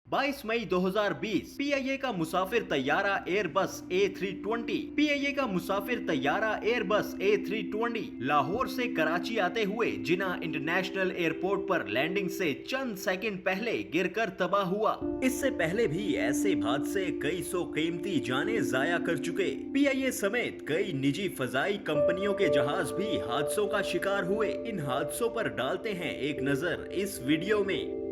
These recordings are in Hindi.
22 मई 2020 पीआईए का मुसाफिर तैयारा एयरबस A320 पीआईए का मुसाफिर तैयारा एयरबस A320 लाहौर से कराची आते हुए जिन्ना इंटरनेशनल एयरपोर्ट पर लैंडिंग से चंद सेकंड पहले गिरकर तबाह हुआ। इससे पहले भी ऐसे हादसे कई सौ कीमती जानें जाया कर चुके। पीआईए समेत कई निजी फजाई कंपनियों के जहाज भी हादसों का शिकार हुए। इन हादसों पर डालते हैं एक नजर इस वीडियो में।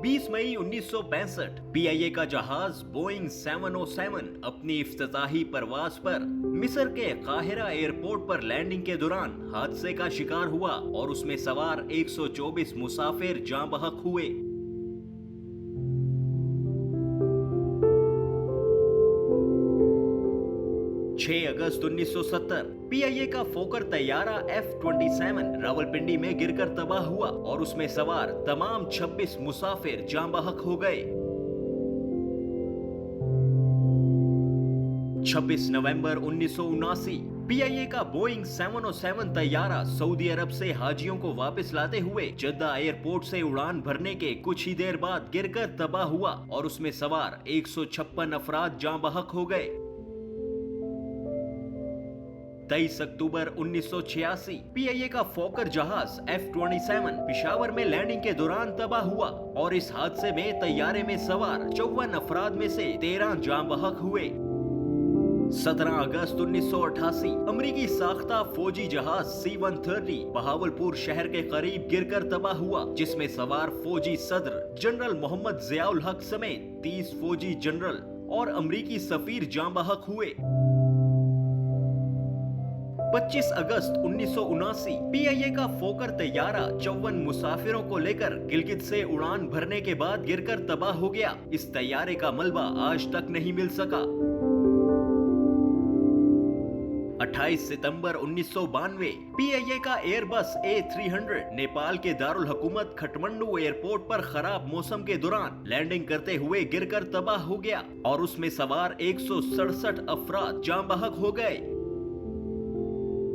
20 मई 1965 पीआईए का जहाज बोइंग 707 अपनी इफ्तिताही परवाज पर मिस्र के काहिरा एयरपोर्ट पर लैंडिंग के दौरान हादसे का शिकार हुआ और उसमें सवार 124 मुसाफिर जाँ बहक हुए। अगस्त 1970 पीआईए का फोकर तैयारा F-27 रावलपिंडी में गिरकर तबाह हुआ और उसमें सवार तमाम 26 मुसाफिर जाँ बहक हो गए। 26 नवंबर 1979 पीआईए का बोइंग 707 तैयारा सऊदी अरब से हाजियों को वापस लाते हुए जद्दा एयरपोर्ट से उड़ान भरने के कुछ ही देर बाद गिरकर तबाह हुआ और उसमें सवार 156 अफराद जाँ बहक हो गए। 23 अक्टूबर 1986 पीआईए का फोकर जहाज F-27 पिशावर में लैंडिंग के दौरान तबाह हुआ और इस हादसे में तैयारे में सवार 54 अफराद में से 13 जाँ बहक हुए। 17 अगस्त 1988 अमरीकी साख्ता फौजी जहाज C-130 बहावलपुर शहर के करीब गिरकर तबाह हुआ, जिसमें सवार फौजी सदर जनरल मोहम्मद जियाउल हक समेत 30 फौजी जनरल और अमरीकी सफीर जाँ बहक हुए। 25 अगस्त 1979 पीआईए का फोकर तैयारा 54 मुसाफिरों को लेकर गिलगित से उड़ान भरने के बाद गिरकर तबाह हो गया। इस तैयारे का मलबा आज तक नहीं मिल सका। 28 सितंबर 1992 पीआईए का एयरबस A300 नेपाल के दारुल हुकूमत खटमंडू एयरपोर्ट पर खराब मौसम के दौरान लैंडिंग करते हुए गिरकर तबाह हो गया और उसमें सवार 167 अफराद जाँ बहक हो गए।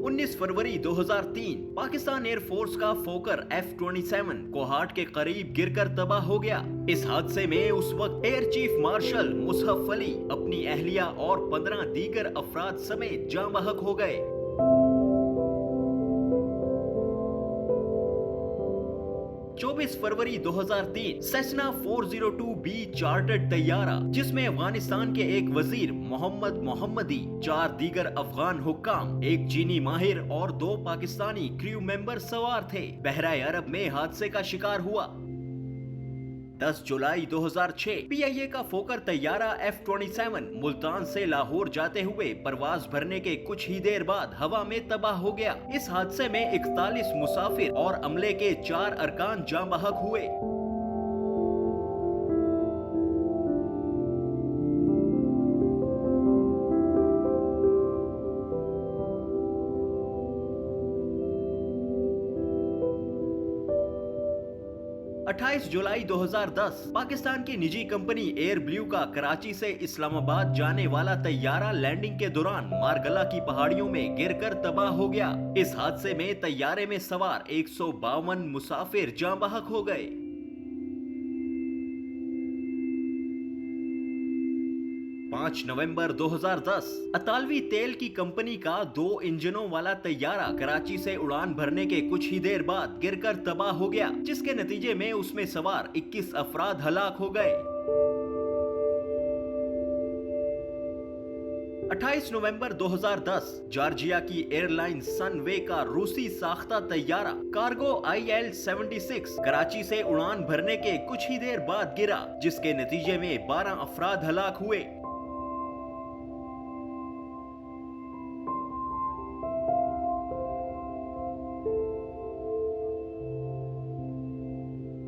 19 फरवरी 2003 पाकिस्तान एयरफोर्स का फोकर F-27 कोहाट के करीब गिरकर तबाह हो गया। इस हादसे में उस वक्त air chief marshal Musharraf Ali अपनी अहलिया और 15 दीगर अफराद समेत जाँ बहक हो गए। 24 फरवरी 2003 सेसना 402B चार्टर्ड तैयारा जिसमें अफगानिस्तान के एक वजीर मोहम्मद मोहम्मदी, 4 दीगर अफगान हुक्काम, एक चीनी माहिर और 2 पाकिस्तानी क्रू मेंबर सवार थे, बहराए अरब में हादसे का शिकार हुआ। 10 जुलाई 2006 पीआईए का फोकर तैयारा F-27 मुल्तान से लाहौर जाते हुए परवाज भरने के कुछ ही देर बाद हवा में तबाह हो गया। इस हादसे में 41 मुसाफिर और अमले के 4 अरकान जाँ बहक हुए। अट्ठाईस जुलाई 2010 पाकिस्तान की निजी कंपनी एयर ब्लू का कराची से इस्लामाबाद जाने वाला तैयारा लैंडिंग के दौरान मारगला की पहाड़ियों में गिरकर तबाह हो गया। इस हादसे में तैयारे में सवार 152 मुसाफिर जाँ बहक हो गए। 5 नवंबर 2010 अतालवी तेल की कंपनी का 2 इंजनों वाला तैयारा कराची से उड़ान भरने के कुछ ही देर बाद गिरकर तबाह हो गया, जिसके नतीजे में उसमें सवार 21 अफराद हलाक हो गए। 28 नवंबर 2010 जॉर्जिया की एयरलाइन सनवे का रूसी साख्ता तैयारा कार्गो IL-76 कराची से उड़ान भरने के कुछ ही देर बाद गिरा, जिसके नतीजे में 12 अफराद हलाक हुए।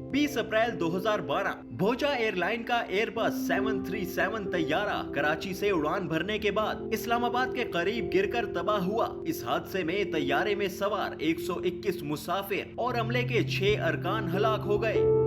20 अप्रैल 2012 भोजा एयरलाइन का एयरबस 737 तैयारा कराची से उड़ान भरने के बाद इस्लामाबाद के करीब गिरकर तबाह हुआ। इस हादसे में तैयारे में सवार 121 मुसाफिर और अमले के 6 अरकान हलाक हो गए।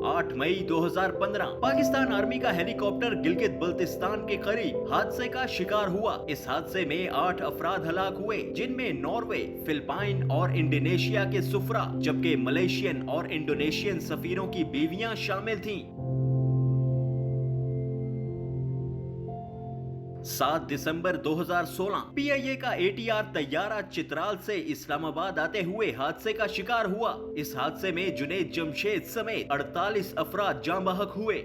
8 मई 2015 पाकिस्तान आर्मी का हेलीकॉप्टर गिलगित बल्तिस्तान के करीब हादसे का शिकार हुआ। इस हादसे में 8 अफराद हलाक हुए, जिनमें नॉर्वे, फिलिपाइन और इंडोनेशिया के सुफरा, जबकि मलेशियन और इंडोनेशियन सफीरों की बीवियां शामिल थीं। 7 दिसंबर 2016 PIA का ATR तैयारा चित्राल से इस्लामाबाद आते हुए हादसे का शिकार हुआ। इस हादसे में जुनैद जमशेद समेत 48 अफराद जाँ बहक हुए।